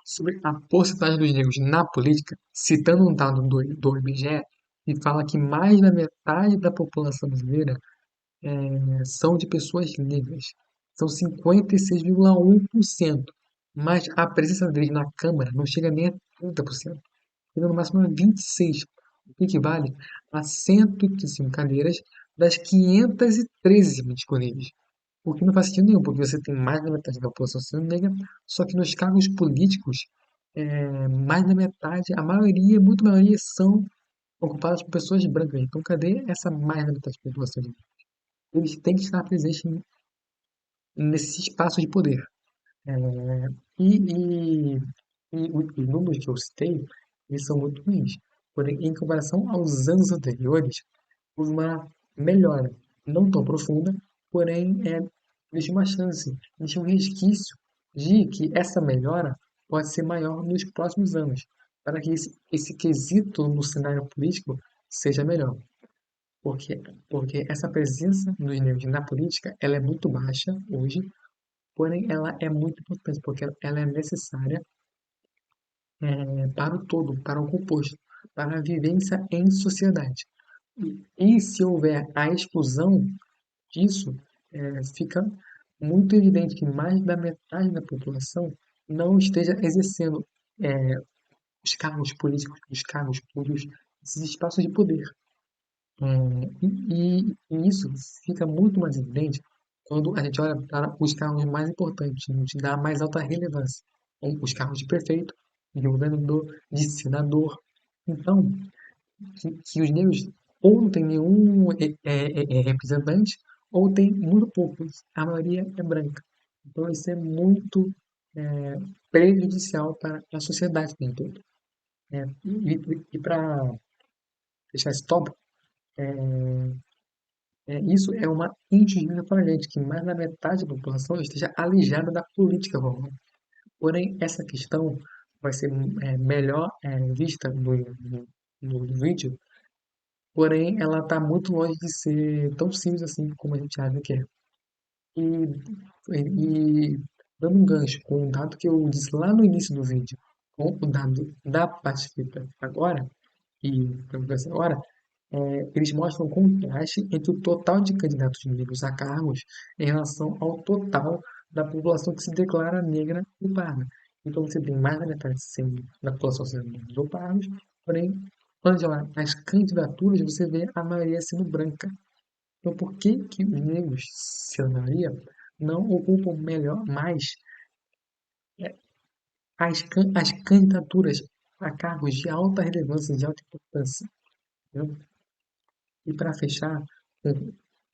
Sobre a porcentagem dos negros na política, citando um dado do IBGE, que fala que mais da metade da população brasileira são de pessoas negras. São 56,1%. Mas a presença deles na Câmara não chega nem a 30%. Chega no máximo a 26%, o que equivale a 105 cadeiras das 513 disponíveis. O que não faz sentido nenhum, porque você tem mais da metade da população sendo negra, só que nos cargos políticos, mais da metade, a maioria, muito maioria, são ocupadas por pessoas brancas. Então, cadê essa mais da metade da população negra? Eles têm que estar presentes nesse espaço de poder. É, e, e, os números que eu citei, eles são muito ruins. Porém, em comparação aos anos anteriores, houve uma melhora, não tão profunda, porém existe uma chance, existe um resquício de que essa melhora pode ser maior nos próximos anos, para que esse quesito no cenário político seja melhor. Porque, porque essa presença dos negros na política, ela é muito baixa hoje, porém ela é muito importante, porque ela é necessária para o todo, para o composto, para a vivência em sociedade. E se houver a exclusão disso, fica muito evidente que mais da metade da população não esteja exercendo é, os cargos políticos, os cargos públicos, esses espaços de poder. E isso fica muito mais evidente quando a gente olha para os cargos mais importantes, de dar mais alta relevância, como os cargos de prefeito, de governador, de senador. Então, que os negros ou não tem nenhum representante, ou tem muito poucos. A maioria é branca. Então, isso é muito é, prejudicial para a sociedade como um todo. E para fechar esse tópico, isso é uma injustiça para a gente, que mais da metade da população esteja alijada da política formal. Porém, essa questão vai ser melhor vista no vídeo, porém ela está muito longe de ser tão simples assim como a gente acha que é. E dando um gancho com o dado que eu disse lá no início do vídeo, com o dado da parte feita agora, e para conversa agora, eles mostram um contraste entre o total de candidatos negros a cargos em relação ao total da população que se declara negra ou parda. Então você tem mais da metade da população sendo negros ou pardos, porém, quando você olha as candidaturas, você vê a maioria sendo branca. Então por que que os negros, sendo a maioria, não ocupam melhor mais as candidaturas a cargos de alta relevância, de alta importância? Entendeu? E para fechar,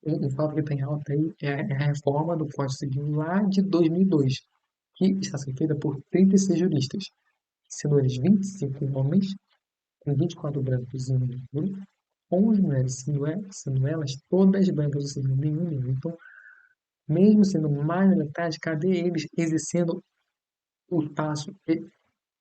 um fato que está em alta aí é a reforma do Código Civil lá de 2002, que está sendo feita por 36 juristas, sendo eles 25 homens, com 24 brancos e um negro, 11 mulheres, sendo elas todas brancas, ou seja, nenhum negro. Então, mesmo sendo mais da metade, cadê eles exercendo o passo,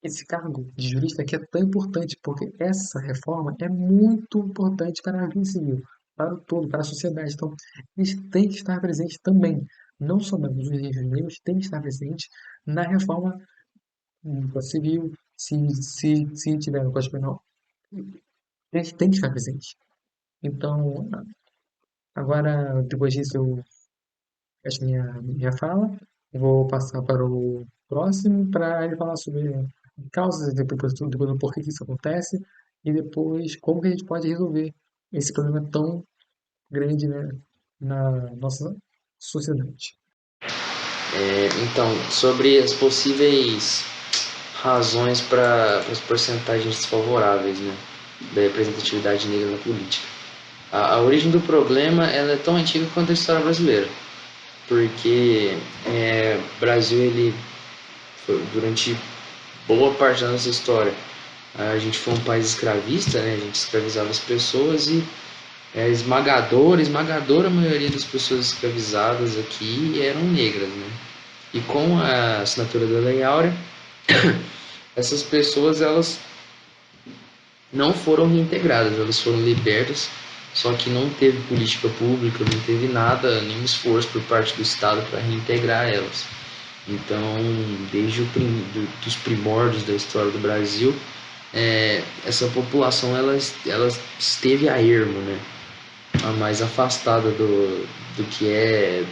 esse cargo de jurista que é tão importante, porque essa reforma é muito importante para a vida civil, para o todo, para a sociedade. Então, eles têm que estar presentes também. Não somente os direitos negros têm que estar presentes na reforma do Código Civil, se tiver no Código Penal, eles têm que estar presentes. Então, agora, depois disso, eu fecho minha fala. Vou passar para o próximo para ele falar sobre causas, depois do porquê que isso acontece e depois como que a gente pode resolver esse problema tão grande, né, na nossa sociedade. Então, sobre as possíveis razões para as porcentagens desfavoráveis, né, da representatividade negra na política. A origem do problema ela é tão antiga quanto a história brasileira, porque o Brasil ele foi, durante boa parte da nossa história a gente foi um país escravista, né? A gente escravizava as pessoas e esmagadora maioria das pessoas escravizadas aqui eram negras, né? E com a assinatura da Lei Áurea, essas pessoas elas não foram reintegradas, elas foram libertas, só que não teve política pública, não teve nada, nenhum esforço por parte do Estado para reintegrar elas. Então, desde dos primórdios da história do Brasil, essa população ela esteve a ermo, né? A mais afastada do que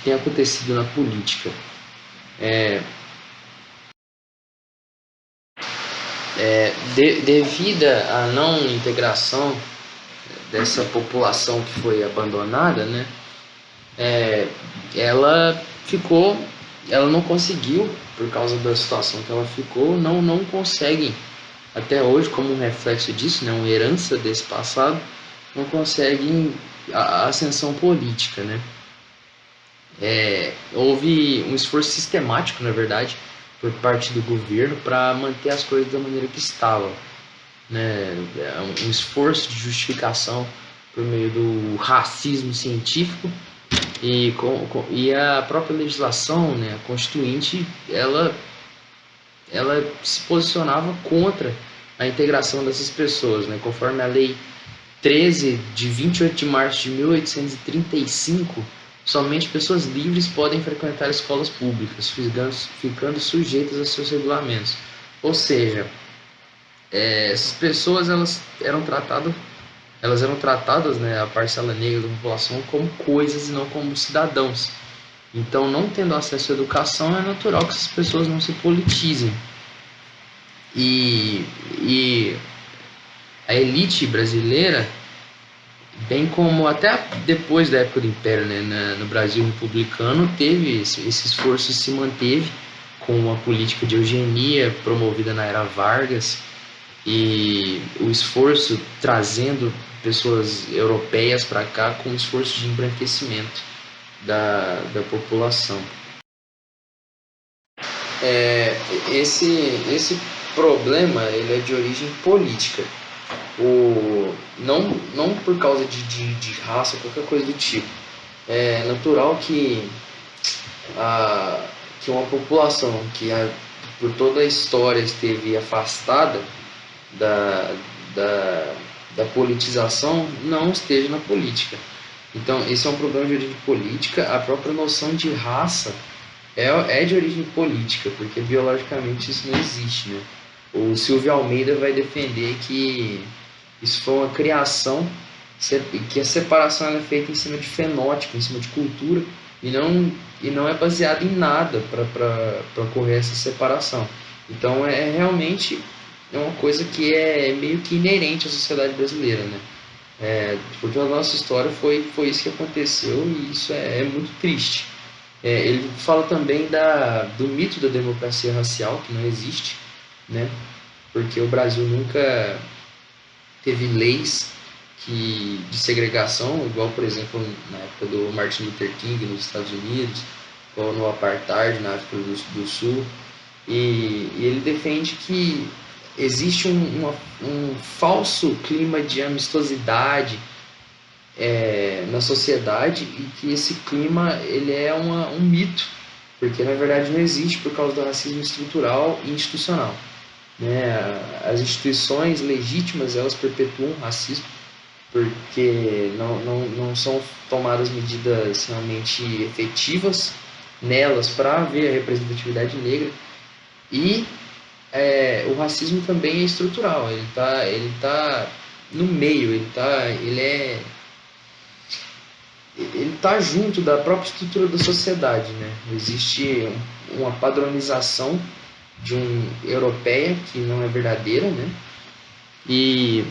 tem acontecido na política. Devido à não integração dessa população que foi abandonada, né? Ela ficou, ela não conseguiu, por causa da situação que ela ficou, não consegue até hoje, como um reflexo disso, né, uma herança desse passado, não conseguem a ascensão política, né? Houve um esforço sistemático, na verdade, por parte do governo para manter as coisas da maneira que estavam, né? Um esforço de justificação por meio do racismo científico e a própria legislação, né, a constituinte, ela se posicionava contra a integração dessas pessoas, né, conforme a lei 13 de 28 de março de 1835, somente pessoas livres podem frequentar escolas públicas, ficando sujeitas a seus regulamentos. Ou seja, essas pessoas elas eram tratadas, né, a parcela negra da população, como coisas e não como cidadãos. Então, não tendo acesso à educação, é natural que essas pessoas não se politizem. E a elite brasileira, bem como até depois da época do Império, né, no Brasil republicano, teve esse esforço se manteve com uma política de eugenia promovida na era Vargas e o esforço trazendo pessoas europeias para cá com o esforço de embranquecimento da população. É, esse problema ele é de origem política. Não por causa de raça, qualquer coisa do tipo. É natural que uma população por toda a história esteve afastada da, da, da politização não esteja na política. Então, esse é um problema de origem política. A própria noção de raça é de origem política, porque biologicamente isso não existe, né? O Silvio Almeida vai defender que isso foi uma criação, que a separação é feita em cima de fenótipo, em cima de cultura, e não é baseada em nada para ocorrer essa separação. Então realmente uma coisa que é meio que inerente à sociedade brasileira, né? Porque a nossa história foi isso que aconteceu e isso é muito triste. Ele fala também do mito da democracia racial, que não existe, né? Porque o Brasil nunca teve leis de segregação, igual, por exemplo, na época do Martin Luther King nos Estados Unidos, ou no Apartheid na África do Sul. E ele defende que existe um falso clima de amistosidade na sociedade e que esse clima ele é um mito, porque na verdade não existe por causa do racismo estrutural e institucional. Né? As instituições legítimas elas perpetuam o racismo porque não são tomadas medidas realmente efetivas nelas para haver a representatividade negra e o racismo também é estrutural, ele tá no meio, ele tá junto da própria estrutura da sociedade, né? Existe uma padronização de um europeia que não é verdadeira, né? E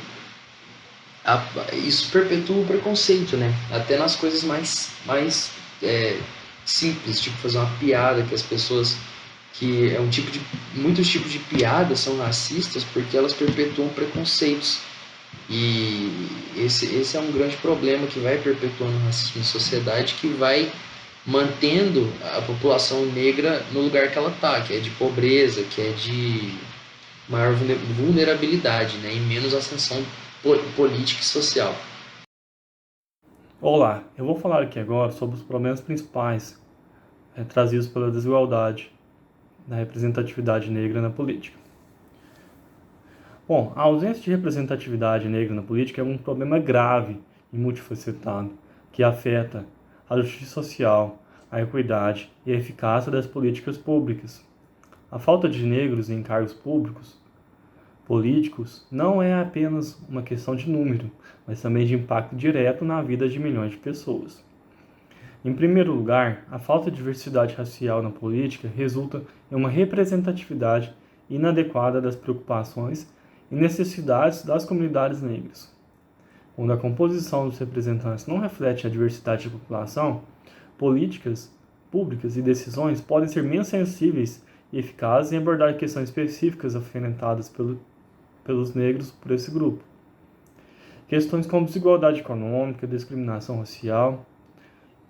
isso perpetua o preconceito, né? Até nas coisas mais simples, tipo fazer uma piada que as pessoas que é muitos tipos de piadas são racistas porque elas perpetuam preconceitos e esse é um grande problema que vai perpetuando o racismo na sociedade, que vai mantendo a população negra no lugar que ela está, que é de pobreza, que é de maior vulnerabilidade, né, e menos ascensão política e social. Olá, eu vou falar aqui agora sobre os problemas principais trazidos pela desigualdade da representatividade negra na política. Bom, a ausência de representatividade negra na política é um problema grave e multifacetado que afeta a justiça social, a equidade e a eficácia das políticas públicas. A falta de negros em cargos políticos não é apenas uma questão de número, mas também de impacto direto na vida de milhões de pessoas. Em primeiro lugar, a falta de diversidade racial na política resulta em uma representatividade inadequada das preocupações e necessidades das comunidades negras. Quando a composição dos representantes não reflete a diversidade da população, políticas públicas e decisões podem ser menos sensíveis e eficazes em abordar questões específicas enfrentadas pelos negros por esse grupo. Questões como desigualdade econômica, discriminação racial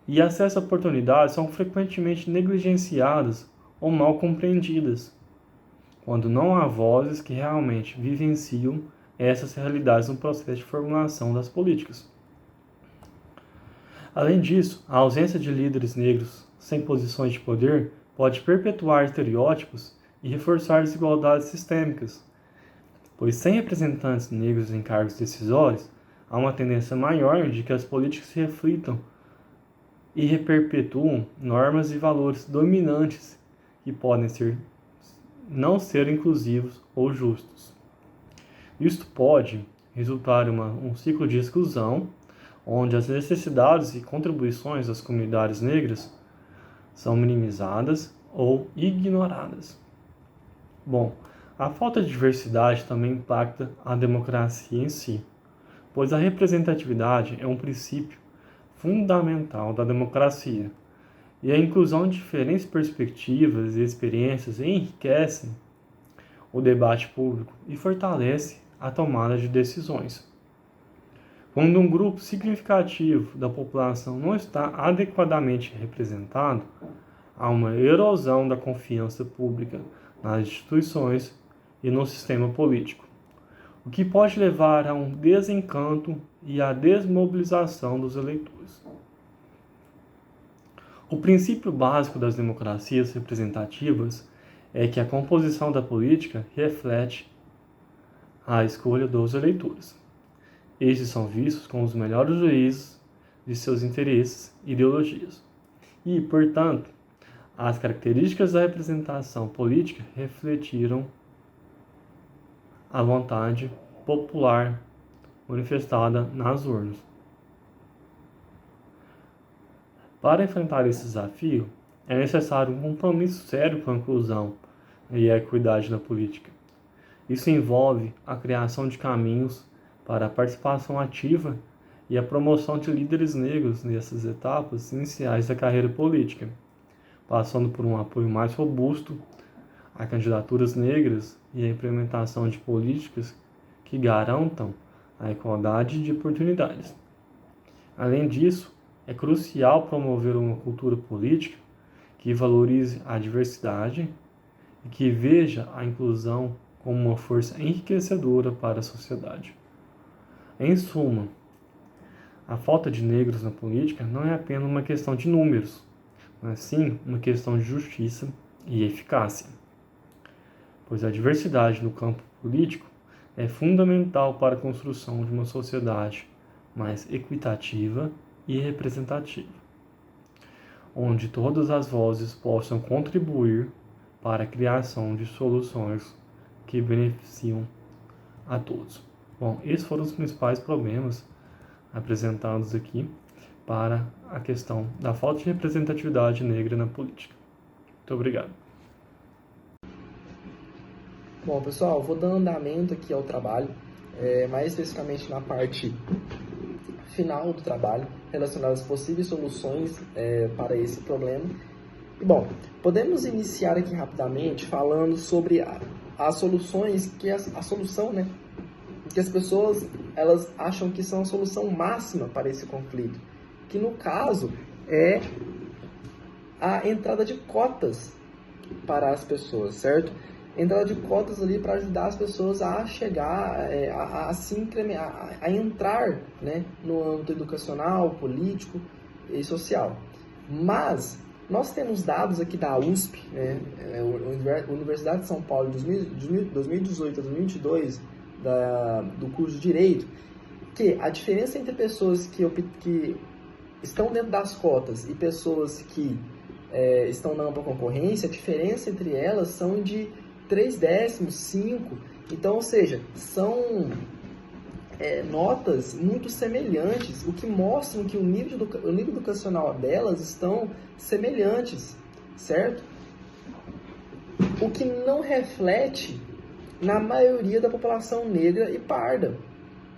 e acesso a oportunidades são frequentemente negligenciadas ou mal compreendidas, quando não há vozes que realmente vivenciam essas realidades no processo de formulação das políticas. Além disso, a ausência de líderes negros sem posições de poder pode perpetuar estereótipos e reforçar desigualdades sistêmicas, pois sem representantes negros em cargos decisórios, há uma tendência maior de que as políticas reflitam e reperpetuam normas e valores dominantes que podem não ser inclusivos ou justos. Isto pode resultar em um ciclo de exclusão, onde as necessidades e contribuições das comunidades negras são minimizadas ou ignoradas. Bom, a falta de diversidade também impacta a democracia em si, pois a representatividade é um princípio fundamental da democracia, e a inclusão de diferentes perspectivas e experiências enriquecem o debate público e fortalece a tomada de decisões. Quando um grupo significativo da população não está adequadamente representado, há uma erosão da confiança pública nas instituições e no sistema político, o que pode levar a um desencanto e à desmobilização dos eleitores. O princípio básico das democracias representativas é que a composição da política reflete a escolha dos eleitores. Estes são vistos como os melhores juízes de seus interesses e ideologias. E, portanto, as características da representação política refletiram a vontade popular manifestada nas urnas. Para enfrentar esse desafio, é necessário um compromisso sério com a inclusão e a equidade na política. Isso envolve a criação de caminhos para a participação ativa e a promoção de líderes negros nessas etapas iniciais da carreira política, passando por um apoio mais robusto a candidaturas negras e a implementação de políticas que garantam a igualdade de oportunidades. Além disso, é crucial promover uma cultura política que valorize a diversidade e que veja a inclusão como uma força enriquecedora para a sociedade. Em suma, a falta de negros na política não é apenas uma questão de números, mas sim uma questão de justiça e eficácia, pois a diversidade no campo político é fundamental para a construção de uma sociedade mais equitativa e representativa, onde todas as vozes possam contribuir para a criação de soluções que beneficiam a todos. Bom, esses foram os principais problemas apresentados aqui para a questão da falta de representatividade negra na política. Muito obrigado. Bom, pessoal, vou dando andamento aqui ao trabalho, mais especificamente na parte final do trabalho, relacionada às possíveis soluções para esse problema. E, bom, podemos iniciar aqui rapidamente falando sobre as soluções, a solução, né, que as pessoas elas acham que são a solução máxima para esse conflito, que no caso é a entrada de cotas para as pessoas, certo? Entrada de cotas ali para ajudar as pessoas a chegar, a entrar, né, no âmbito educacional, político e social. Mas nós temos dados aqui da USP, né, Universidade de São Paulo, de 2018 a 2022, do curso de Direito, que a diferença entre pessoas que estão dentro das cotas e pessoas que estão na ampla concorrência, a diferença entre elas são de 3/10, 5. Então, ou seja, são notas muito semelhantes, o que mostra que o nível educacional delas estão semelhantes, certo? O que não reflete na maioria da população negra e parda,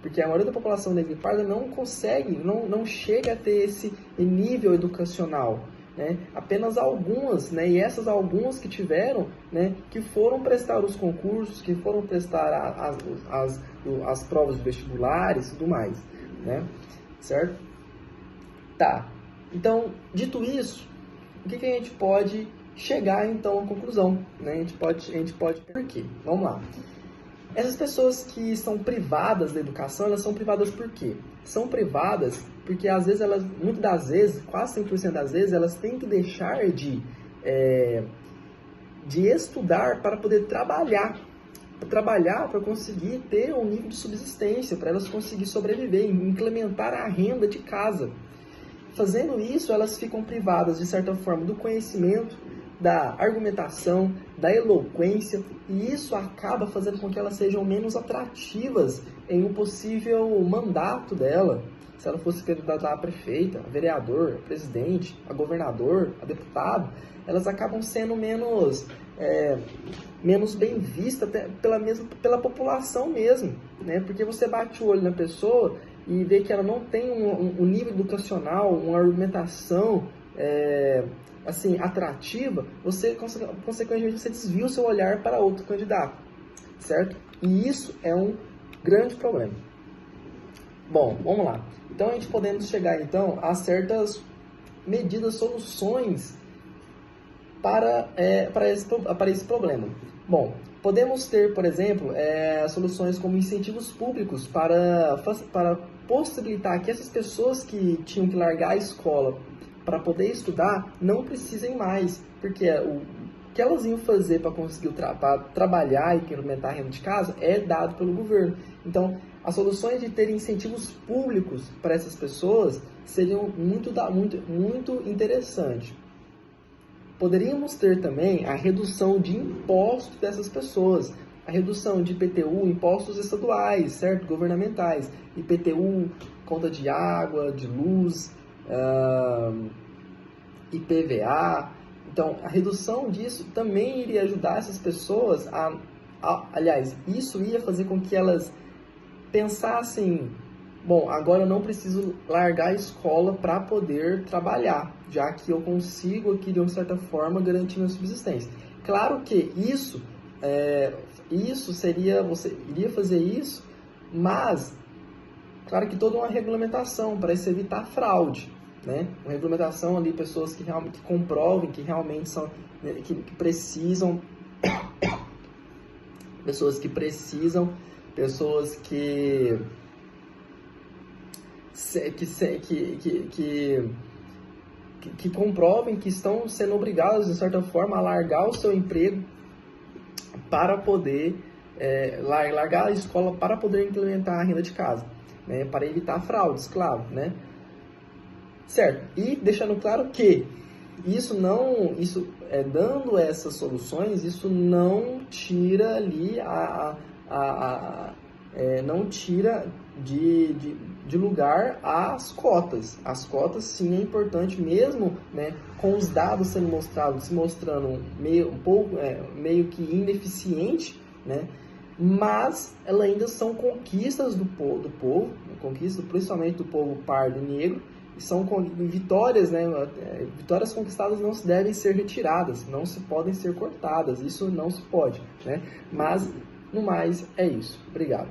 porque a maioria da população negra e parda não consegue, não chega a ter esse nível educacional, né? Apenas algumas, né? E essas algumas que tiveram, né? Que foram prestar os concursos, que foram prestar as provas de vestibulares e tudo mais, né? Certo? Tá. Então, dito isso, o que a gente pode chegar então à conclusão, né? A gente pode por quê? Vamos lá. Essas pessoas que são privadas da educação, elas são privadas por quê? São privadas porque às vezes muitas das vezes, quase 100% das vezes, elas têm que deixar de estudar para poder trabalhar para conseguir ter um nível de subsistência, para elas conseguir sobreviver, implementar a renda de casa. Fazendo isso, elas ficam privadas, de certa forma, do conhecimento, da argumentação, da eloquência, e isso acaba fazendo com que elas sejam menos atrativas em um possível mandato dela. Se ela fosse candidata a prefeita, a vereador, a presidente, a governador, a deputado, elas acabam sendo menos bem vistas pela população mesmo, né? Porque você bate o olho na pessoa e vê que ela não tem um nível educacional, uma argumentação assim, atrativa, você, consequentemente, você desvia o seu olhar para outro candidato, certo? E isso é um grande problema. Bom, vamos lá. Então, a gente podemos chegar, então, a certas medidas, soluções para esse problema. Bom, podemos ter, por exemplo, soluções como incentivos públicos para possibilitar que essas pessoas que tinham que largar a escola para poder estudar não precisem mais, porque o que elas iam fazer para conseguir trabalhar e implementar a renda de casa é dado pelo governo. Então, as soluções de ter incentivos públicos para essas pessoas seriam muito interessantes. Poderíamos ter também a redução de impostos dessas pessoas, a redução de IPTU, impostos estaduais, certo? Governamentais, IPTU, conta de água, de luz, IPVA. Então, a redução disso também iria ajudar essas pessoas aliás, isso ia fazer com que elas pensassem, bom, agora eu não preciso largar a escola para poder trabalhar, já que eu consigo aqui, de uma certa forma, garantir minha subsistência. Claro que isso seria, você iria fazer isso, mas, claro que toda uma regulamentação para isso evitar fraude, né? Uma regulamentação ali, pessoas que realmente comprovem que realmente são, que precisam, pessoas que comprovem que estão sendo obrigados, de certa forma, a largar o seu emprego para poder largar a escola para poder implementar a renda de casa, né? Para evitar fraudes, claro, né? Certo? E deixando claro que dando essas soluções, isso não tira ali não tira de lugar as cotas. As cotas, sim, é importante mesmo, né, com os dados sendo mostrados, se mostrando meio que ineficiente, né, mas elas ainda são conquistas do povo, conquistas principalmente do povo pardo e negro, e são vitórias, né, vitórias conquistadas não se devem ser retiradas, não se podem ser cortadas, isso não se pode, né, mas no mais é isso. Obrigado.